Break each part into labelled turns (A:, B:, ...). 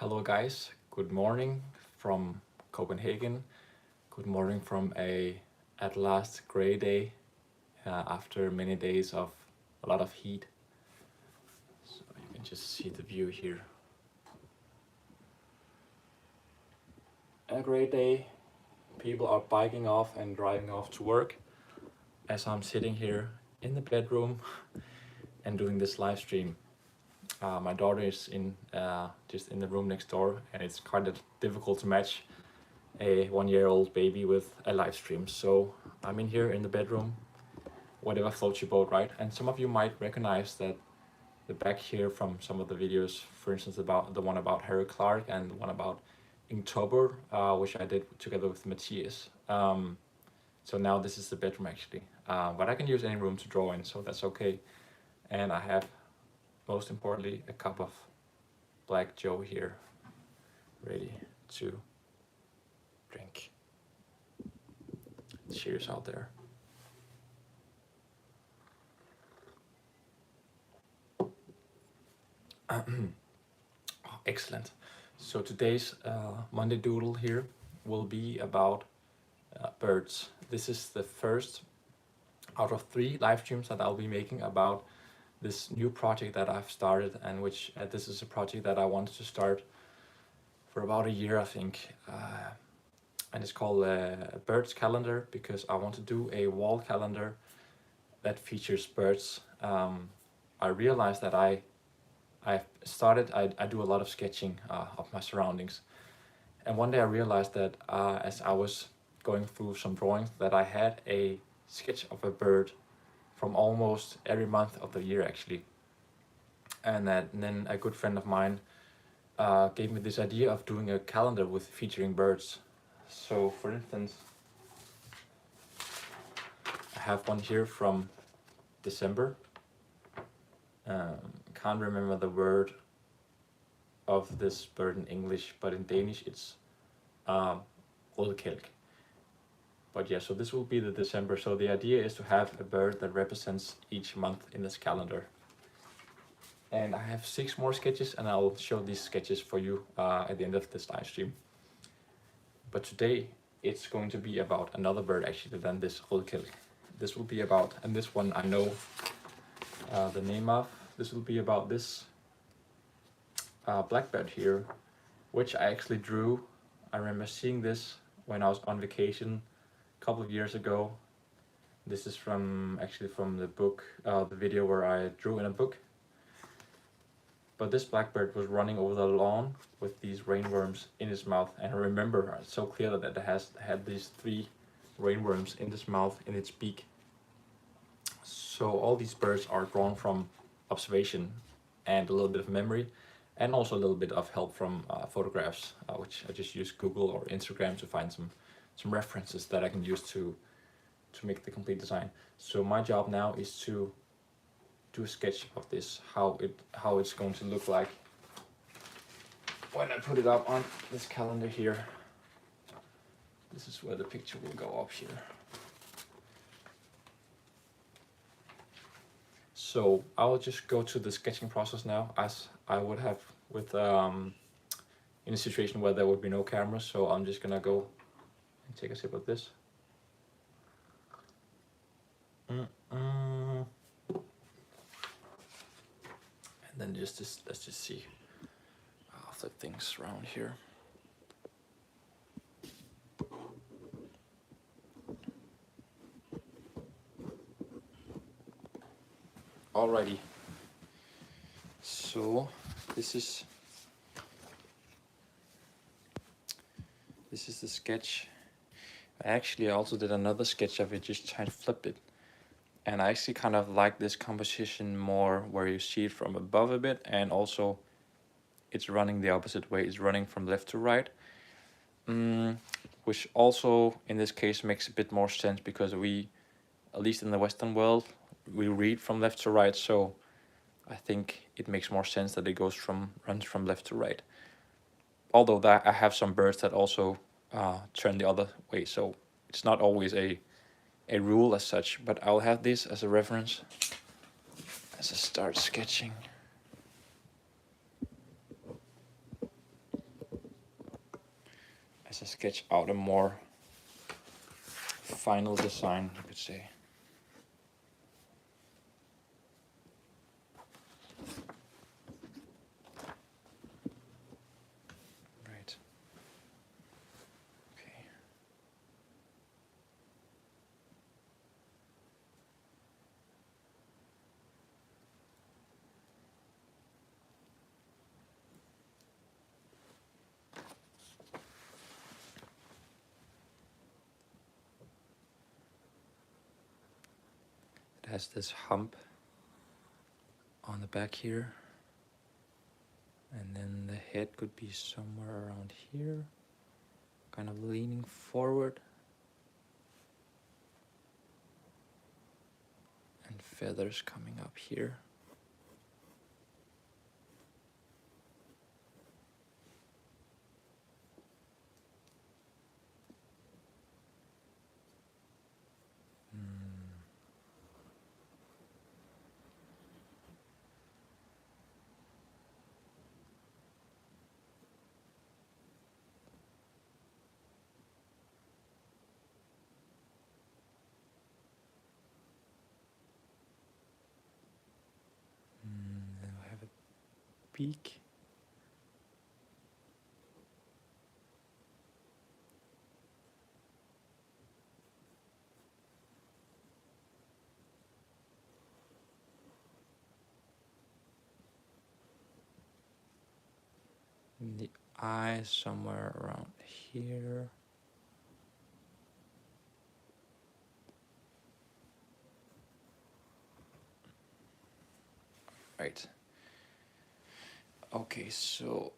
A: Hello guys, good morning from Copenhagen. Good morning from a at last gray day after many days of a lot of heat. So you can just see the view here. A gray day, people are biking off and driving off to work as I'm sitting here in the bedroom and doing this live stream. My daughter is in just in the room next door, and it's kind of difficult to match a 1-year-old baby with a live stream. So I'm in here in the bedroom, whatever floats your boat, right? And some of you might recognize that the back here from some of the videos, for instance, about the one about Harry Clark and the one about Inktober, which I did together with Matthias. So now this is the bedroom actually, but I can use any room to draw in, so that's okay. And I have, most importantly, a cup of Black Joe here, ready to drink. Cheers out there. Excellent. So today's Monday Doodle here will be about birds. This is the first out of 3 live streams that I'll be making about this new project that I've started, and which this is a project that I wanted to start for about a year, I think. And it's called a birds calendar, because I want to do a wall calendar that features birds. I realized that I do a lot of sketching of my surroundings, and one day I realized that as I was going through some drawings, that I had a sketch of a bird from almost every month of the year actually. And then a good friend of mine gave me this idea of doing a calendar with featuring birds. So for instance, I have one here from December. Can't remember the word of this bird in English, but in Danish it's rødkælk. But yeah, so this will be the December. So the idea is to have a bird that represents each month in this calendar. And I have 6 more sketches, and I'll show these sketches for you at the end of this live stream. But today it's going to be about another bird actually than this rødkælk. This will be about, and this one I know the name of, this will be about this blackbird here, which I actually drew. I remember seeing this when I was on vacation a couple of years ago. This is from the book, the video where I drew in a book. But this blackbird was running over the lawn with these rainworms in his mouth, and I remember so clearly that it had these 3 rainworms in its mouth, in its beak. So all these birds are drawn from observation and a little bit of memory, and also a little bit of help from photographs, which I just use Google or Instagram to find some references that I can use to make the complete design. So my job now is to do a sketch of this, how it's going to look like when I put it up on this calendar here. This is where the picture will go up here. So I'll just go to the sketching process now, as I would have with in a situation where there would be no camera. So I'm just gonna go and take a sip of this. And then let's just see. I'll flip things around here. Alrighty. So this is the sketch. I also did another sketch of it, just trying to flip it. And I actually kind of like this composition more, where you see it from above a bit, and also it's running the opposite way. It's running from left to right, which also in this case makes a bit more sense, because we, at least in the Western world, we read from left to right. So I think it makes more sense that it runs from left to right. Although that I have some birds that also turn the other way, so it's not always a rule as such, but I'll have this as a reference as I start sketching. as I sketch out a more final design, you could say. Right. Okay. It has this hump on the back here, and then the head could be somewhere around here, kind of leaning forward, and feathers coming up here. Then we have a beak. And the eye somewhere around here. Right. Okay, so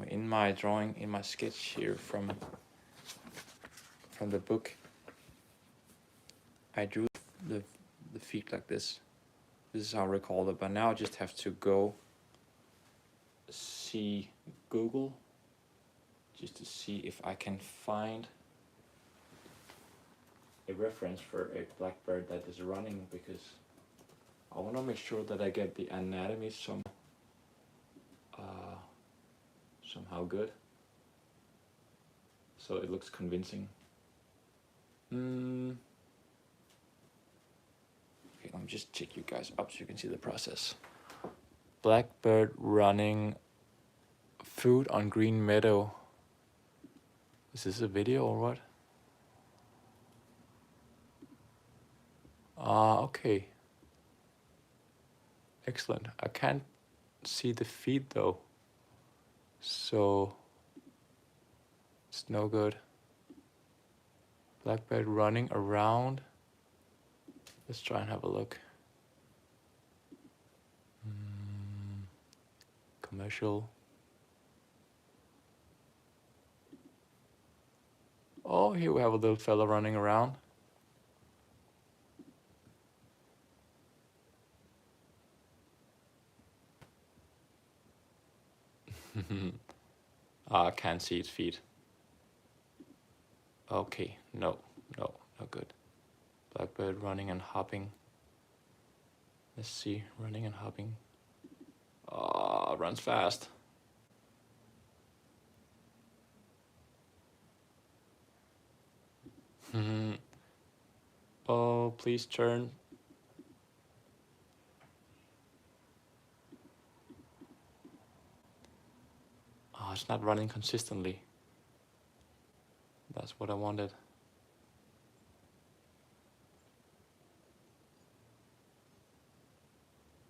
A: in my drawing, in my sketch here from the book, I drew the feet like this. This is how I recall it, but now I just have to go see Google just to see if I can find a reference for a blackbird that is running, because I want to make sure that I get the anatomy somehow good, so it looks convincing. Okay, let me just check you guys up so you can see the process. Blackbird running, food on green meadow. Is this a video or what? Okay. Excellent. I can't see the feet though, so it's no good. Blackbird running around. Let's try and have a look. Commercial. Oh, here we have a little fella running around. I can't see its feet. Okay, no good. Blackbird running and hopping. Let's see, running and hopping. Runs fast. Oh, please turn. Oh, it's not running consistently. That's what I wanted.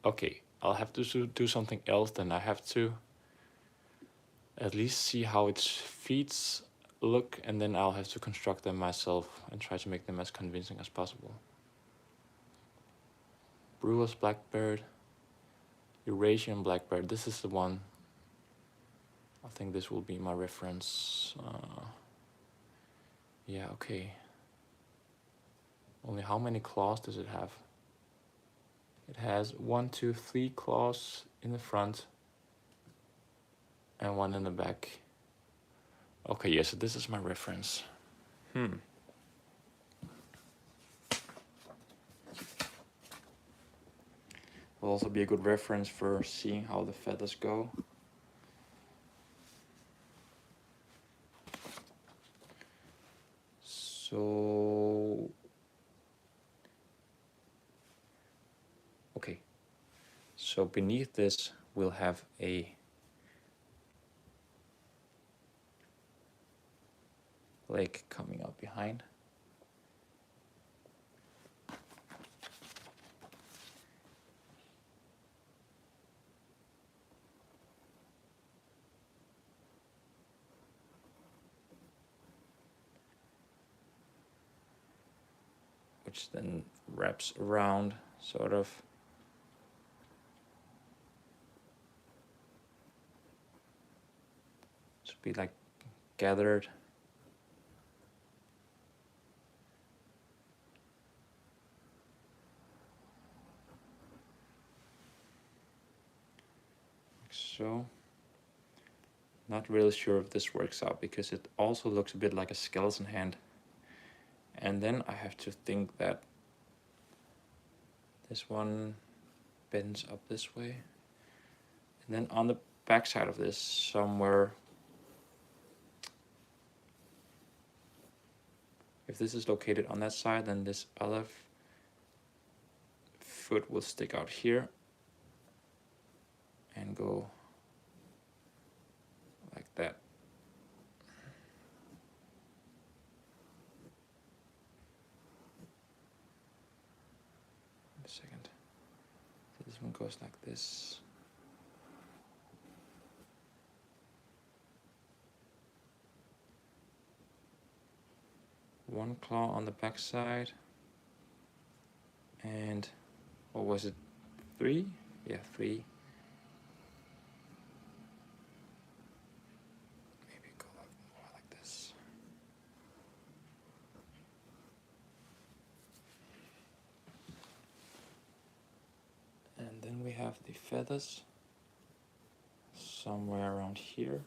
A: Okay, I'll have to do something else then. I have to at least see how its feet look, and then I'll have to construct them myself and try to make them as convincing as possible. Brewer's blackbird, Eurasian blackbird. This is the one. I think this will be my reference. Yeah, okay. Only how many claws does it have? It has 1, 2, 3 claws in the front and 1 in the back. Okay, yeah, so this is my reference. will also be a good reference for seeing how the feathers go. So, okay, so beneath this we'll have a leg coming up behind. Which then wraps around, sort of. Should be like gathered. Like so. Not really sure if this works out because it also looks a bit like a skeleton hand. And then I have to think that this one bends up this way. And then on the back side of this, somewhere, if this is located on that side, then this other foot will stick out here and go like that. A second. So this one goes like this. One claw on the back side, and what was it? 3? Yeah, 3. Maybe go more like this. And then we have the feathers somewhere around here.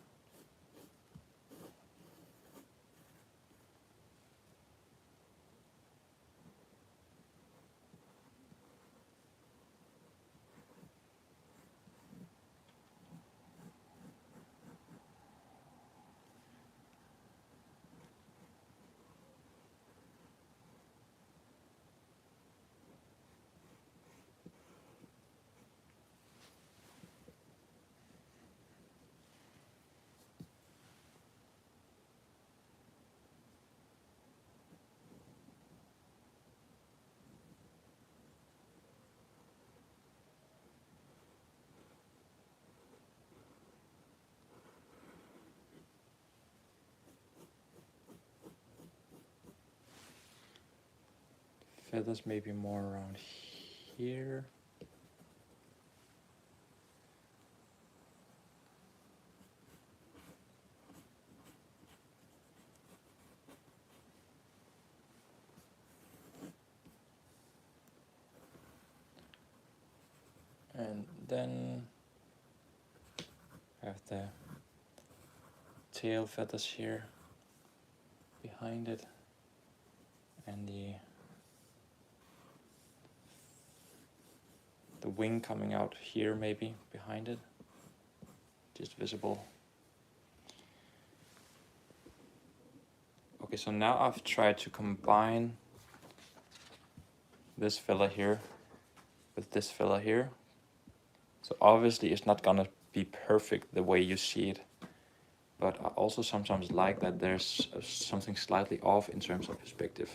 A: Feathers maybe more around here. And then have the tail feathers here behind it, and the wing coming out here maybe behind it, just visible. Okay, so now I've tried to combine this fella here with this fella here. So obviously it's not gonna be perfect the way you see it, but I also sometimes like that there's something slightly off in terms of perspective.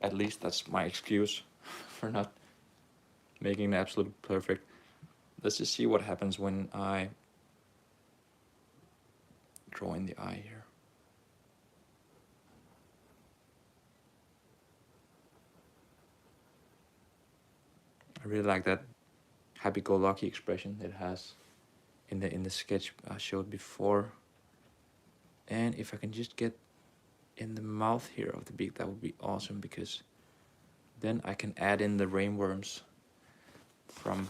A: At least that's my excuse for not making it absolutely perfect. Let's just see what happens when I draw in the eye here. I really like that happy-go-lucky expression it has in the sketch I showed before. And if I can just get in the mouth here of the beak, that would be awesome, because then I can add in the rainworms from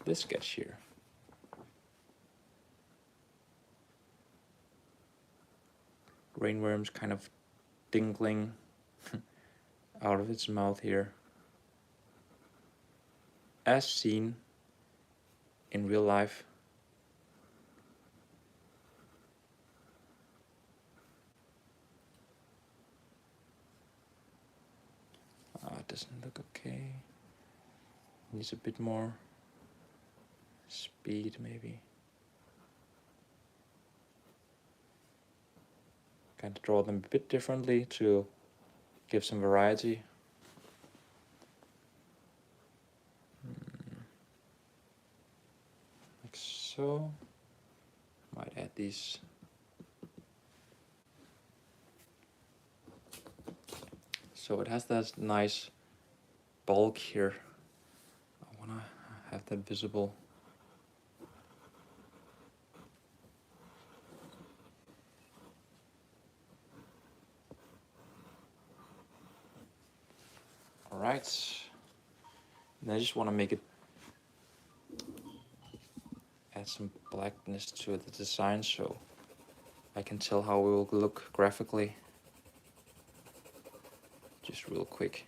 A: this sketch here. Rainworms kind of dingling out of its mouth here. as seen in real life. It doesn't look okay. Needs a bit more speed maybe. Kind of draw them a bit differently to give some variety. Like so. Might add these. So it has that nice bulk here. I wanna have that visible. Alright. And I just wanna make it add some blackness to the design so I can tell how it will look graphically. Just real quick.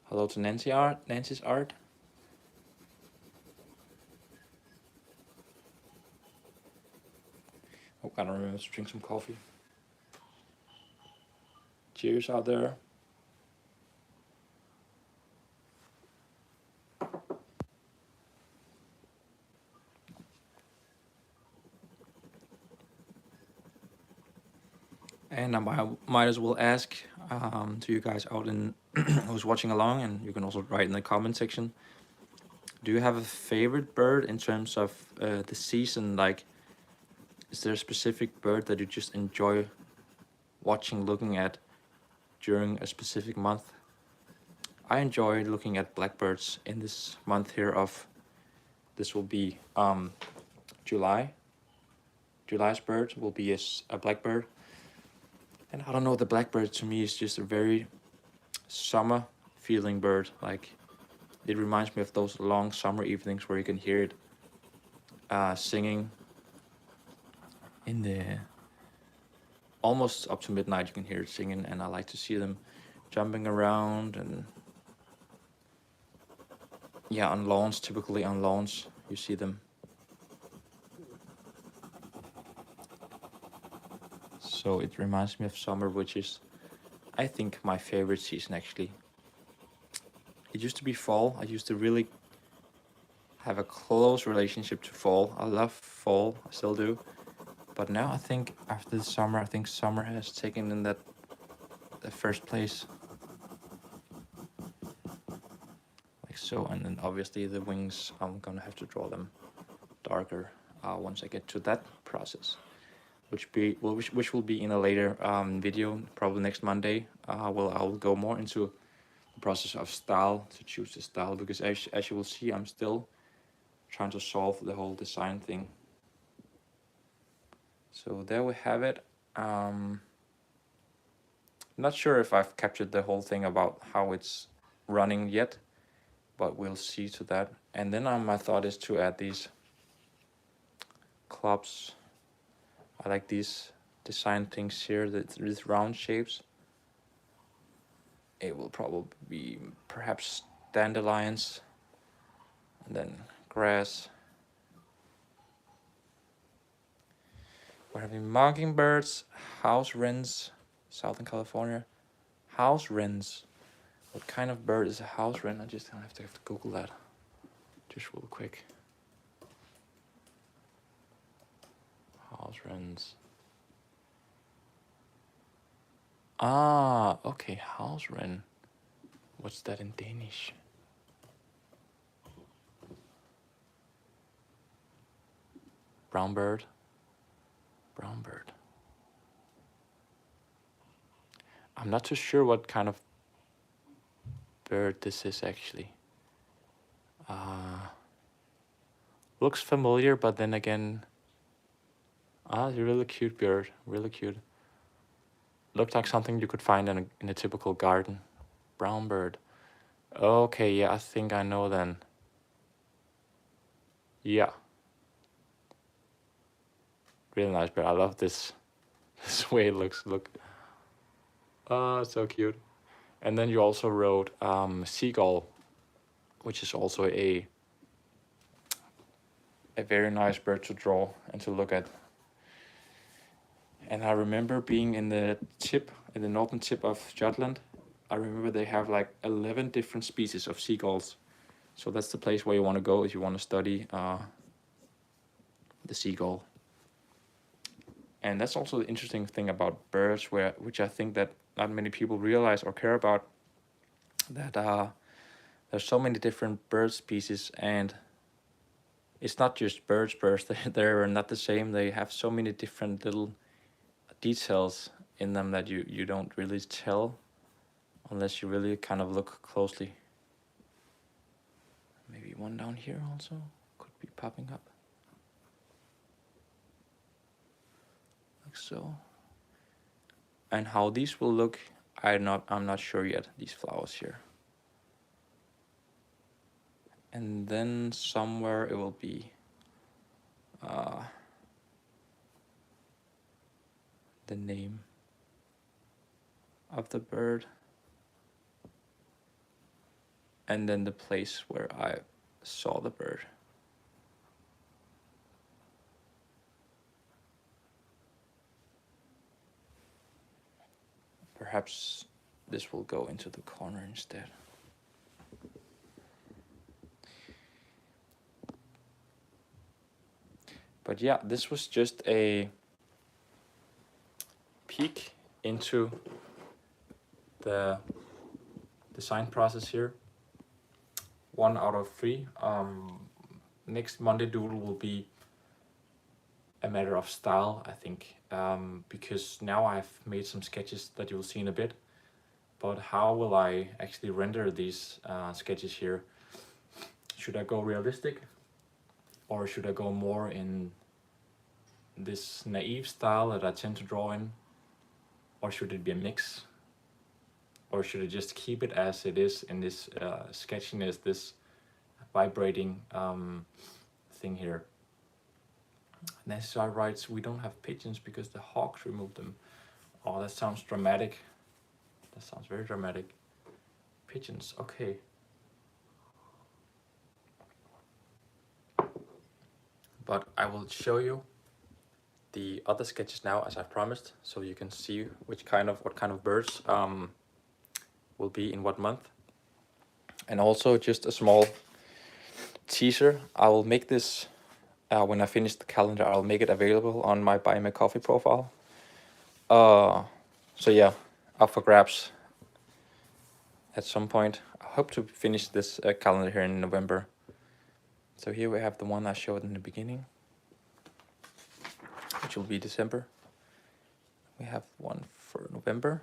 A: Hello to Nancy's art. Oh, gotta remember to drink some coffee. Cheers out there. And I might as well ask to you guys out in who's watching along, and you can also write in the comment section. Do you have a favorite bird in terms of the season? Like, is there a specific bird that you just enjoy watching, looking at during a specific month? I enjoy looking at blackbirds in this month here of, this will be July. July's bird will be a blackbird. And I don't know, the blackbird to me is just a very summer feeling bird. Like, it reminds me of those long summer evenings where you can hear it singing in the almost up to midnight. You can hear it singing, and I like to see them jumping around. And yeah, on lawns, typically on lawns you see them. So it reminds me of summer, which is, I think, my favorite season actually. It used to be fall. I used to really have a close relationship to fall. I love fall, I still do. But now I think after the summer, I think summer has taken in the first place. Like so, and then obviously the wings, I'm gonna have to draw them darker once I get to that process. Which will be in a later video, probably next Monday. I will go more into the process of style, to choose the style, because as you will see, I'm still trying to solve the whole design thing. So there we have it. Not sure if I've captured the whole thing about how it's running yet, but we'll see to that. And then my thought is to add these clubs. I like these design things here, these round shapes. It will probably be perhaps dandelions, and then grass. We're having mockingbirds, house wrens, Southern California. House wrens. What kind of bird is a house wren? I just have to Google that. Just real quick. House wrens. Ah, okay, house wren. What's that in Danish? Brown bird. Brown bird. I'm not too sure what kind of bird this is actually. Looks familiar, but then again, it's a really cute bird, really cute. Looked like something you could find in a typical garden. Brown bird. Okay, yeah, I think I know then. Yeah. Really nice, but I love this this way it looks. Look, oh, so cute. And then you also wrote seagull, which is also a very nice bird to draw and to look at. And I remember being in the northern tip of Jutland. I remember they have like 11 different species of seagulls. So that's the place where you want to go if you want to study the seagull. And that's also the interesting thing about birds, which I think that not many people realize or care about, that there's so many different bird species, and it's not just birds. They're not the same. They have so many different little details in them that you don't really tell unless you really kind of look closely. Maybe one down here also could be popping up. Like so. And how these will look, I'm not sure yet, these flowers here. And then somewhere it will be the name of the bird, and then the place where I saw the bird. Perhaps this will go into the corner instead. But yeah, this was just a peek into the design process here. 1 out of 3. Next Monday Doodle will be a matter of style, I think, because now I've made some sketches that you'll see in a bit. But how will I actually render these sketches here? Should I go realistic, or should I go more in this naive style that I tend to draw in, or should it be a mix, or should I just keep it as it is in this sketchiness, this vibrating thing here? And then so I write, we don't have pigeons because the hawks removed them. Oh, that sounds dramatic. That sounds very dramatic. Pigeons, okay. But I will show you the other sketches now, as I promised, so you can see what kind of birds will be in what month. And also just a small teaser, I will make this when I finish the calendar. I'll make it available on my Buy Me Coffee profile. So yeah, up for grabs at some point. I hope to finish this calendar here in November. So here we have the one I showed in the beginning, which will be December. We have one for November,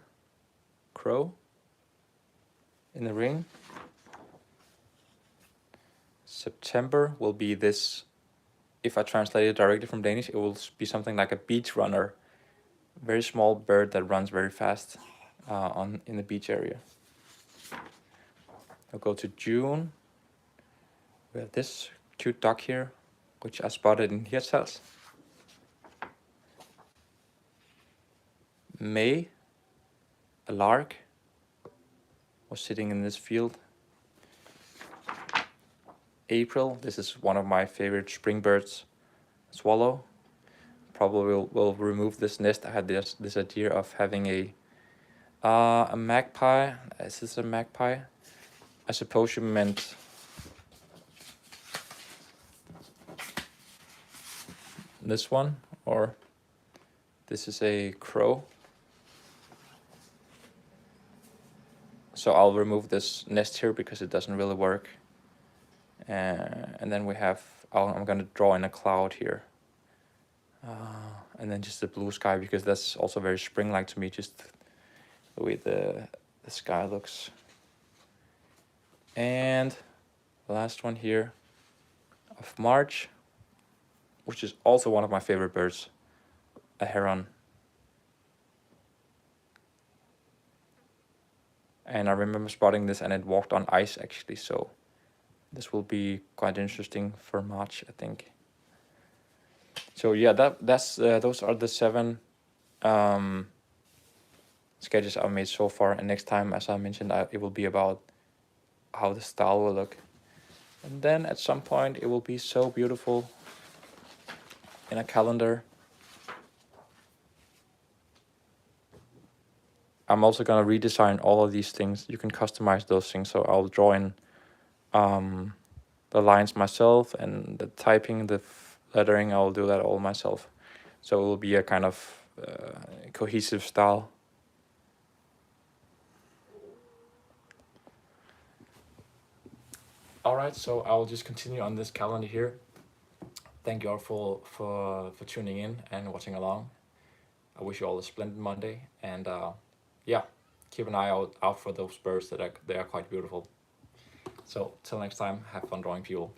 A: crow in the ring. September will be this, if I translate it directly from Danish, it will be something like a beach runner, very small bird that runs very fast in the beach area. I'll go to June. We have this cute duck here, which I spotted in Hirtshals. May, a lark was sitting in this field. April, this is one of my favorite spring birds, swallow. Probably will remove this nest. I had this idea of having a magpie. Is this a magpie? I suppose you meant this one, or this is a crow. So I'll remove this nest here because it doesn't really work. And then we have, I'm gonna draw in a cloud here. And then just the blue sky, because that's also very spring-like to me, just the way the sky looks. And the last one here of March, which is also one of my favorite birds, a heron. And I remember spotting this, and it walked on ice actually, so this will be quite interesting for March, I think. So yeah, that's those are the 7 sketches I've made so far. And next time, as I mentioned, it will be about how the style will look. And then at some point, it will be so beautiful in a calendar. I'm also gonna redesign all of these things. You can customize those things. So I'll draw in the lines myself, and the typing, the lettering, I'll do that all myself. So it will be a kind of cohesive style. All right, so I'll just continue on this calendar here. Thank you all for tuning in and watching along. I wish you all a splendid Monday, and yeah, keep an eye out for those birds they are quite beautiful. So till next time, have fun drawing, people.